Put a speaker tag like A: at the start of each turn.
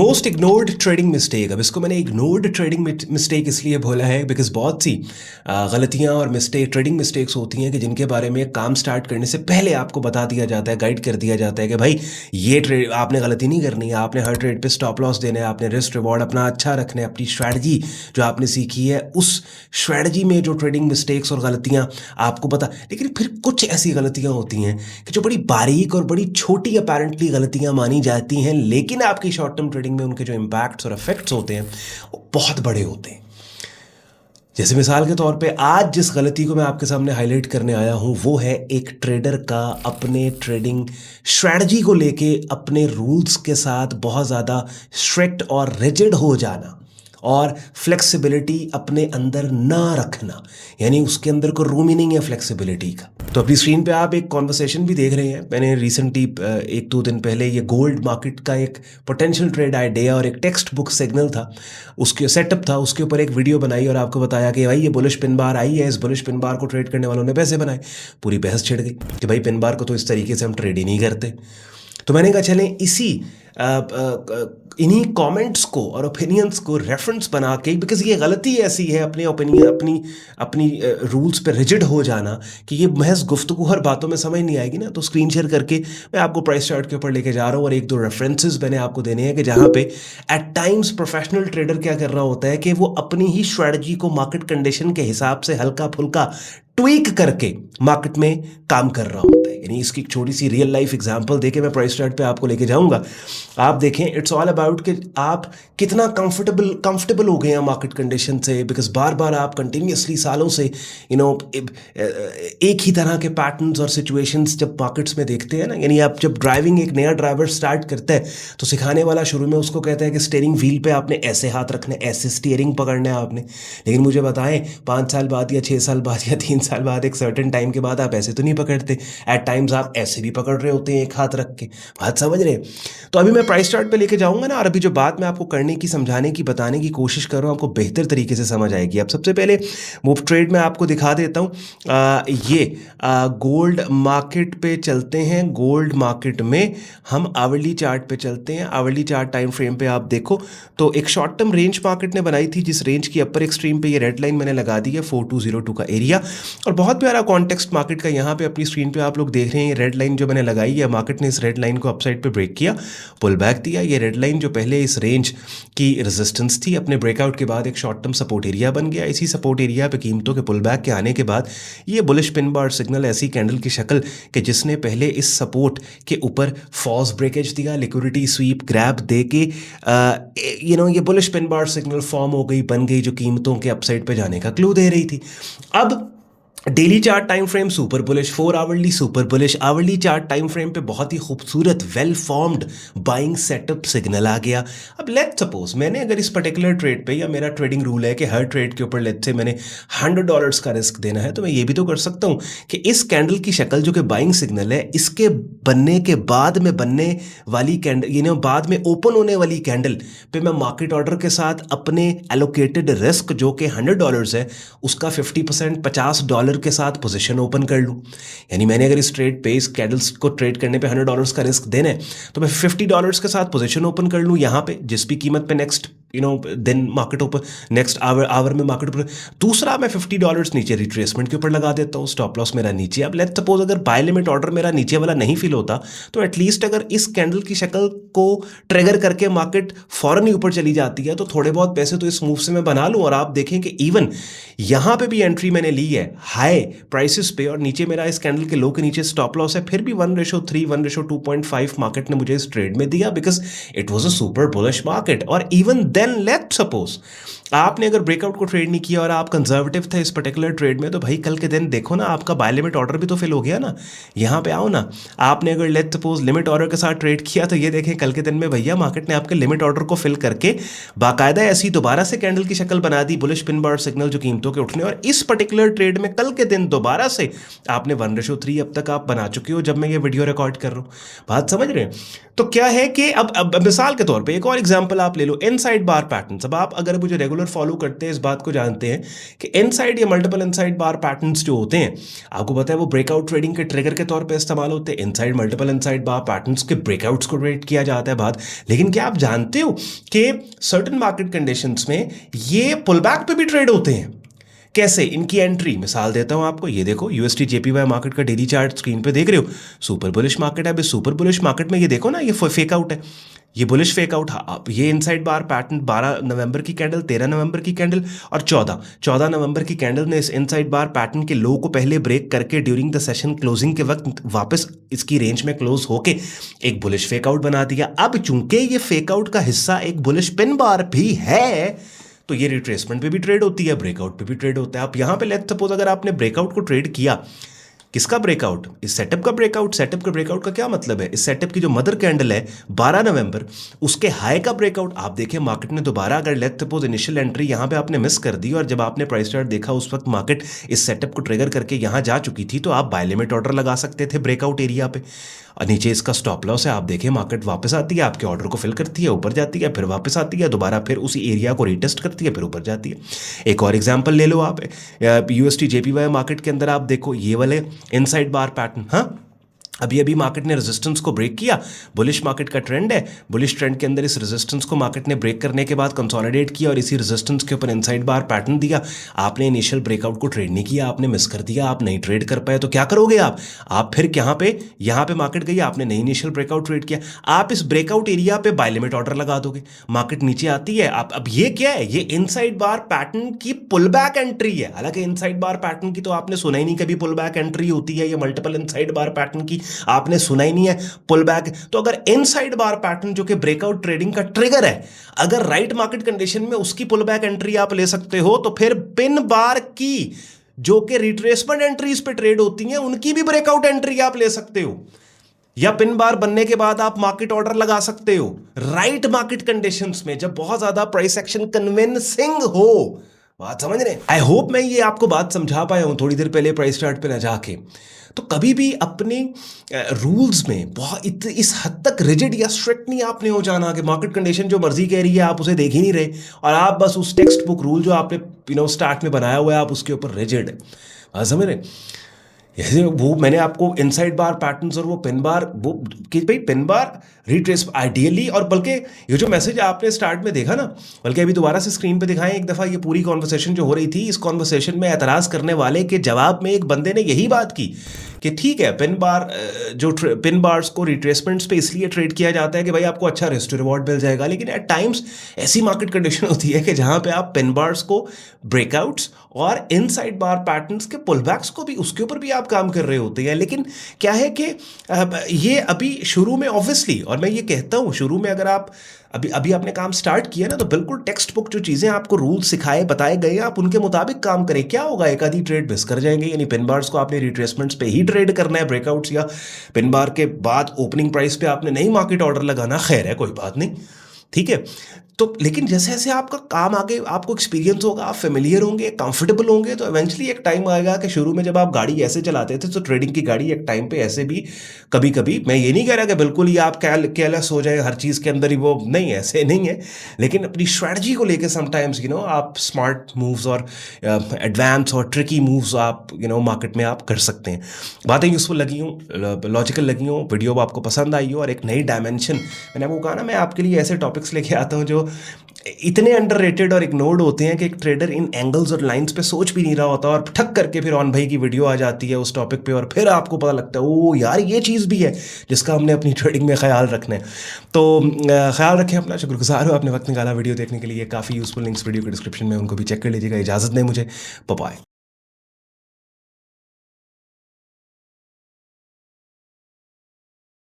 A: Most ignored trading mistake. अब इसको मैंने इग्नोर्ड ट्रेडिंग मिस्टेक इसलिए बोला है बिकॉज बहुत सी गलतियां और ट्रेडिंग मिस्टेक्स होती हैं कि जिनके बारे में काम स्टार्ट करने से पहले आपको बता दिया जाता है, गाइड कर दिया जाता है कि भाई ये ट्रेड आपने गलती नहीं करनी है, आपने हर ट्रेड पे स्टॉप लॉस देना है, आपने रिस्क रिवॉर्ड अपना अच्छा रखना है, अपनी स्ट्रैटेजी जो आपने सीखी है उस स्ट्रैटेजी में जो ट्रेडिंग मिस्टेक्स और गलतियाँ आपको पता। लेकिन फिर कुछ ऐसी गलतियाँ होती हैं कि जो बड़ी बारीक और बड़ी छोटी अपेरेंटली गलतियाँ मानी जाती हैं, लेकिन आपकी शॉर्ट टर्म ट्रेडिंग में उनके जो इम्पैक्ट्स और इफेक्ट्स होते हैं वो बहुत बड़े होते हैं। जैसे मिसाल के तौर पे आज जिस गलती को मैं आपके सामने हाईलाइट करने आया हूं वो है एक ट्रेडर का अपने ट्रेडिंग स्ट्रैटेजी को लेके अपने रूल्स के साथ बहुत ज़्यादा स्ट्रिक्ट और रिजिड हो जाना और फ्लेक्सिबिलिटी अपने अंदर ना रखना, यानी उसके अंदर कोई रूम ही नहीं है फ्लेक्सिबिलिटी का। तो अपनी स्क्रीन पे आप एक कॉन्वर्सेशन भी देख रहे हैं। मैंने रिसेंटली 1-2 दिन पहले ये गोल्ड मार्केट का एक पोटेंशियल ट्रेड आइडिया और एक टेक्स्ट बुक सिग्नल था, उसके सेटअप था, उसके ऊपर एक वीडियो बनाई और आपको बताया कि भाई ये बुलिश पिन बार आई है, इस बुलिश पिन बार को ट्रेड करने वालों ने पैसे बनाए। पूरी बहस छिड़ गई कि भाई पिन बार को तो इस तरीके से हम ट्रेड ही नहीं करते। तो मैंने कहा चलें इन्हीं कमेंट्स को और ओपिनियंस को रेफरेंस बना के, बिकॉज ये गलती ऐसी है अपने ओपिनियन अपनी रूल्स पे रिजिड हो जाना कि ये महज गुफ्तगू हर बातों में समझ नहीं आएगी ना। तो स्क्रीन शेयर करके मैं आपको प्राइस चार्ट के ऊपर लेके जा रहा हूँ और 1-2 रेफरेंसेस मैंने आपको देने हैं कि जहाँ पे एट टाइम्स प्रोफेशनल ट्रेडर क्या कर रहा होता है कि वो अपनी ही स्ट्रैटेजी को मार्केट कंडीशन के हिसाब से हल्का फुल्का ट्वीक करके मार्केट में काम कर रहा होता है। यानी इसकी एक छोटी सी रियल लाइफ एग्जांपल देके मैं प्राइस चार्ट पे आपको लेके जाऊंगा। आप देखें, इट्स ऑल अबाउट कि आप कितना कंफर्टेबल हो गए हैं मार्केट कंडीशन से, बिकॉज बार बार आप कंटिन्यूसली सालों से एक ही तरह के पैटर्न्स और सिचुएशंस जब मार्केट्स में देखते हैं ना। यानी आप जब ड्राइविंग एक नया ड्राइवर स्टार्ट करता है तो सिखाने वाला शुरू में उसको कहता है कि स्टीयरिंग व्हील पे आपने ऐसे हाथ रखने, ऐसे स्टीयरिंग पकड़ना है आपने। लेकिन मुझे बताएं 5 साल बाद या 6 साल बाद या 3 साल बाद एक सर्टेन टाइम के बाद आप ऐसे तो नहीं पकड़ते। एट टाइम्स आप ऐसे भी पकड़ रहे होते हैं एक हाथ रख के। बात समझ रहे हैं? तो अभी मैं प्राइस चार्ट पे लेके जाऊंगा ना, और अभी जो बात मैं आपको करने की, समझाने की, बताने की कोशिश कर रहा हूँ आपको बेहतर तरीके से समझ आएगी। अब सबसे पहले वो ट्रेड में आपको दिखा देता हूँ। ये गोल्ड मार्केट पे चलते हैं। गोल्ड मार्केट में हम आवरली चार्ट पे चलते हैं। आवरली चार्ट टाइम फ्रेम पे आप देखो तो एक शॉर्ट टर्म रेंज मार्केट ने बनाई थी, जिस रेंज की अपर एक्सट्रीम पे ये रेड लाइन मैंने लगा दी है 4202 का एरिया। और बहुत प्यारा कॉन्टेक्स्ट मार्केट का यहाँ पे अपनी स्क्रीन पे आप लोग देख रहे हैं। ये रेड लाइन जो मैंने लगाई है, मार्केट ने इस रेड लाइन को अपसाइड पे ब्रेक किया, पुल बैक दिया। ये रेड लाइन जो पहले इस रेंज की रेजिस्टेंस थी, अपने ब्रेकआउट के बाद एक शॉर्ट टर्म सपोर्ट एरिया बन गया। इसी सपोर्ट एरिया पे कीमतों के पुल बैक के आने के बाद ये बुलिश पिन बार सिग्नल, ऐसी कैंडल की शक्ल कि जिसने पहले इस सपोर्ट के ऊपर फॉल्स ब्रेकेज दिया, लिक्विडिटी स्वीप ग्रैब दे के ये bullish pin bar signal form हो गई, बन गई, जो कीमतों के अपसाइड पे जाने का क्लू दे रही थी। अब daily chart time frame super bullish, 4 hourly super bullish. Hourly chart time frame पे बहुत ही खूबसूरत well formed buying setup signal आ गया। अब लेट्स सपोज मैंने अगर इस पर्टिकुलर ट्रेड पे, या मेरा ट्रेडिंग रूल है कि हर ट्रेड के ऊपर लेट्स से मैंने $100 का रिस्क देना है, तो मैं ये भी तो कर सकता हूँ कि इस कैंडल की शक्ल जो कि बाइंग सिग्नल है, इसके बनने के बाद में बनने वाली कैंडल, बाद में ओपन होने वाली कैंडल पे मैं मार्केट ऑर्डर के साथ अपने एलोकेटेड रिस्क जो कि $100 है उसका 50% $50 के साथ पोजीशन ओपन कर लूं। यानी मैंने अगर इस ट्रेड पे, इस कैंडल्स को ट्रेड करने पे $100 का रिस्क देना है, तो मैं $50 के साथ पोजीशन ओपन कर लूं यहाँ पे, जिस भी कीमत पे नेक्स्ट दिन मार्केट ऊपर, नेक्स्ट आवर में मार्केट ऊपर। दूसरा, मैं $50 नीचे रिट्रेसमेंट के ऊपर लगा देता हूँ, स्टॉप लॉस मेरा नीचे। अब लेट्स सपोज अगर बाय लिमिट ऑर्डर मेरा नीचे वाला नहीं फिल होता, तो एटलीस्ट अगर इस कैंडल की शक्ल को ट्रिगर करके मार्केट फौरन ही ऊपर चली जाती है, तो थोड़े बहुत पैसे तो इस मूव से मैं बना लूँ। और आप देखें कि इवन यहाँ पे भी एंट्री मैंने ली है हाई प्राइसेस पे, और नीचे मेरा इस कैंडल के लो के नीचे स्टॉप लॉस है, फिर भी 1:3, 1:2.5 मार्केट ने मुझे इस ट्रेड में दिया, because it was a super bullish market. और इवन देन लेट्स सपोज आपने अगर ब्रेकआउट को ट्रेड नहीं किया और आप कंजर्वेटिव थे इस पर्टिकुलर ट्रेड में, तो भाई कल के दिन देखो ना, आपका बाय लिमिट ऑर्डर भी तो फिल हो गया ना। यहाँ पे आओ ना, आपने अगर लेट्स सपोज लिमिट ऑर्डर के साथ ट्रेड किया, तो ये देखें कल के दिन में भैया मार्केट ने आपके लिमिट ऑर्डर को फिल करके बाकायदा ऐसी दोबारा से कैंडल की शक्ल बना दी, बुलिश पिन बार सिग्नल जो कीमतों के उठने। और इस पर्टिकुलर ट्रेड में कल के दिन दोबारा से आपने 1:3 अब तक आप बना चुके हो जब मैं ये वीडियो रिकॉर्ड कर रहा हूँ। बात समझ रहे हैं? तो क्या है कि अब मिसाल के तौर पे एक और एग्जांपल आप ले लो, इनसाइड बार पैटर्न्स, अब आप अगर मुझे रेगुलर फॉलो करते हैं इस बात को जानते हैं कि इनसाइड या मल्टीपल इनसाइड बार पैटर्न्स जो होते हैं, आपको पता है वो ब्रेकआउट ट्रेडिंग के ट्रिगर के तौर पे इस्तेमाल होते हैं। इनसाइड मल्टीपल इनसाइड बार पैटर्न्स के ब्रेकआउट्स को ट्रेड किया जाता है बात। लेकिन क्या आप जानते हो कि सर्टेन मार्केट कंडीशंस में ये पुल बैक पे भी ट्रेड होते हैं? कैसे? इनकी एंट्री मिसाल देता हूं आपको, ये देखो यूएसटी जेपीवाई मार्केट का डेली चार्ट स्क्रीन पे देख रहे हो, सुपर बुलिश मार्केट है। अभी सुपर बुलिश मार्केट में ये देखो ना, ये फेक आउट है, ये बुलिश फेक आउट। अब ये इनसाइड बार पैटर्न 12 नवंबर की कैंडल, 13 नवंबर की कैंडल और 14 नवंबर की कैंडल ने इस इनसाइड बार पैटर्न के लो को पहले ब्रेक करके ड्यूरिंग द सेशन क्लोजिंग के वक्त वापस इसकी रेंज में क्लोज होके एक बुलिश फेक आउट बना दिया। अब चूंकि ये फेक आउट का हिस्सा एक बुलिश पिन बार भी है, तो ये रिट्रेसमेंट पे भी ट्रेड होती है, ब्रेकआउट पे भी ट्रेड होता है। आप यहां पे लेट्स सपोज अगर आपने ब्रेकआउट को ट्रेड किया, किसका ब्रेकआउट? इस सेटअप का ब्रेकआउट। सेटअप का ब्रेकआउट का क्या मतलब है? इस सेटअप की जो मदर कैंडल है 12 नवंबर, उसके हाई का ब्रेकआउट। आप देखिए मार्केट ने दोबारा अगर लेट्स सपोज इनिशियल एंट्री यहां पे आपने मिस कर दी और जब आपने प्राइस चार्ट देखा उस वक्त मार्केट इस सेटअप को ट्रिगर करके यहां जा चुकी थी, तो आप बाय लिमिट ऑर्डर लगा सकते थे ब्रेकआउट एरिया पे। और नीचे इसका स्टॉप लॉस है। आप देखिए मार्केट वापस आती है, आपके ऑर्डर को फिल करती है, ऊपर जाती है, फिर वापस आती है, दोबारा फिर उसी एरिया को रीटेस्ट करती है, फिर ऊपर जाती है। एक और एग्जांपल ले लो आप, यूएसटी जेपीवाई मार्केट के अंदर आप देखो ये वाले इनसाइड बार पैटर्न। हाँ, अभी मार्केट ने रेजिस्टेंस को ब्रेक किया, बुलिश मार्केट का ट्रेंड है, बुलिश ट्रेंड के अंदर इस रेजिस्टेंस को मार्केट ने ब्रेक करने के बाद कंसोलिडेट किया और इसी रेजिस्टेंस के ऊपर इनसाइड बार पैटर्न दिया। आपने इनिशियल ब्रेकआउट को ट्रेड नहीं किया, आपने मिस कर दिया, आप नहीं ट्रेड कर पाए, तो क्या करोगे आप फिर यहाँ पे मार्केट गई, आपने नहीं इनिशियल ब्रेकआउट ट्रेड किया, आप इस ब्रेकआउट एरिया पे बाय लिमिट ऑर्डर लगा दोगे। मार्केट नीचे आती है, आप अब ये क्या है? ये इनसाइड बार पैटर्न की पुल बैक एंट्री है। हालांकि इनसाइड बार पैटर्न की तो आपने सुना ही नहीं कभी पुल बैक एंट्री होती है, या मल्टीपल इनसाइड बार पैटर्न की आपने सुना नहीं है पुल बैक। तो अगर इनसाइड बार पैटर्न जो कि ब्रेकआउट ट्रेडिंग का ट्रिगर है, अगर राइट मार्केट कंडीशन में उसकी पुल बैक एंट्री आप ले सकते हो, तो फिर पिन बार की जो कि रिट्रेसमेंट एंट्रीज पे ट्रेड होती हैं, उनकी भी ब्रेकआउट एंट्री आप ले सकते हो, या पिन बार बनने के बाद आप मार्केट ऑर्डर लगा सकते हो राइट मार्केट कंडीशंस में, जब बहुत ज्यादा प्राइस एक्शन कन्विंसिंग हो। बात समझ रहे? आई होप मैं ये आपको बात समझा पाया हूं थोड़ी देर पहले प्राइस चार्ट पे ना जाके। तो कभी भी अपने रूल्स में बहुत इस हद तक रिजिड या स्ट्रिक्ट नहीं आपने हो जाना कि मार्केट कंडीशन जो मर्जी कह रही है आप उसे देख ही नहीं रहे और आप बस उस टेक्स्ट बुक रूल जो आपने स्टार्ट में बनाया हुआ है आप उसके ऊपर रिजिड है। समझ रहे? जैसे वो मैंने आपको इनसाइड बार पैटर्न्स और वो पिन बार, वो कि भाई पिन बार रिट्रेस आइडियली, और बल्कि ये जो मैसेज आपने स्टार्ट में देखा ना, बल्कि अभी दोबारा से स्क्रीन पे दिखाएं एक दफ़ा, ये पूरी कॉन्वर्सेशन जो हो रही थी, इस कॉन्वर्सेशन में एतराज़ करने वाले के जवाब में एक बंदे ने यही बात की कि ठीक है पिन बार जो पिन बार्स को रिट्रेसमेंट्स पे इसलिए ट्रेड किया जाता है कि भाई आपको अच्छा रिस्क टू रिवॉर्ड मिल जाएगा, लेकिन एट टाइम्स ऐसी मार्केट कंडीशन होती है कि जहाँ पे आप पिन बार्स को ब्रेकआउट्स और इनसाइड बार पैटर्न्स के पुलबैक्स को भी उसके ऊपर भी आप काम कर रहे होते हैं। लेकिन क्या है कि ये अभी शुरू में ऑब्वियसली, और मैं ये कहता हूँ शुरू में अगर आप अभी आपने काम स्टार्ट किया ना, तो बिल्कुल टेक्स्ट बुक जो चीज़ें आपको रूल सिखाए बताए गए आप उनके मुताबिक काम करें। क्या होगा, एक आधी ट्रेड मिस कर जाएंगे, यानी पिन बार्स को आपने रिट्रेसमेंट्स पे ही ट्रेड करना है, ब्रेकआउट्स या पिन बार के बाद ओपनिंग प्राइस पे आपने नहीं मार्केट ऑर्डर लगाना, खैर है कोई बात नहीं, ठीक है। तो लेकिन जैसे जैसे आपका काम आगे, आपको एक्सपीरियंस होगा, आप फेमिलियर होंगे, कंफर्टेबल होंगे, तो इवेंचुअली एक टाइम आएगा कि शुरू में जब आप गाड़ी ऐसे चलाते थे, तो ट्रेडिंग की गाड़ी एक टाइम पे ऐसे भी कभी कभी, मैं ये नहीं कह रहा कि बिल्कुल ही आप केयरलेस हो जाए हर चीज़ के अंदर ही, वो नहीं, ऐसे नहीं है, लेकिन अपनी स्ट्रैटेजी को लेकर समटाइम्स आप स्मार्ट मूव्स और एडवांस और ट्रिकी मूव्स आप मार्केट में आप कर सकते हैं। बातें यूजफुल लगी हूँ, लॉजिकल लगी हूँ, वीडियो आपको पसंद आई हो और एक नई डायमेंशन, मैंने आपको कहा ना मैं आपके लिए ऐसे टॉपिक्स लेके आता हूँ जो इतने अंडररेटेड और इग्नोर्ड होते हैं कि एक ट्रेडर इन एंगल्स और लाइंस पे सोच भी नहीं रहा होता, और ठक करके फिर ऑन भाई की वीडियो आ जाती है उस टॉपिक पे, और फिर आपको पता लगता है ओ यार ये चीज़ भी है जिसका हमने अपनी ट्रेडिंग में ख्याल रखना है। तो ख्याल रखें अपना, शुक्रगुजार हो आपने वक्त निकाला वीडियो देखने के लिए। काफ़ी यूजफुल लिंक्स वीडियो के डिस्क्रिप्शन में, उनको भी चेक कर लीजिएगा। इजाज़त दें मुझे, बाय।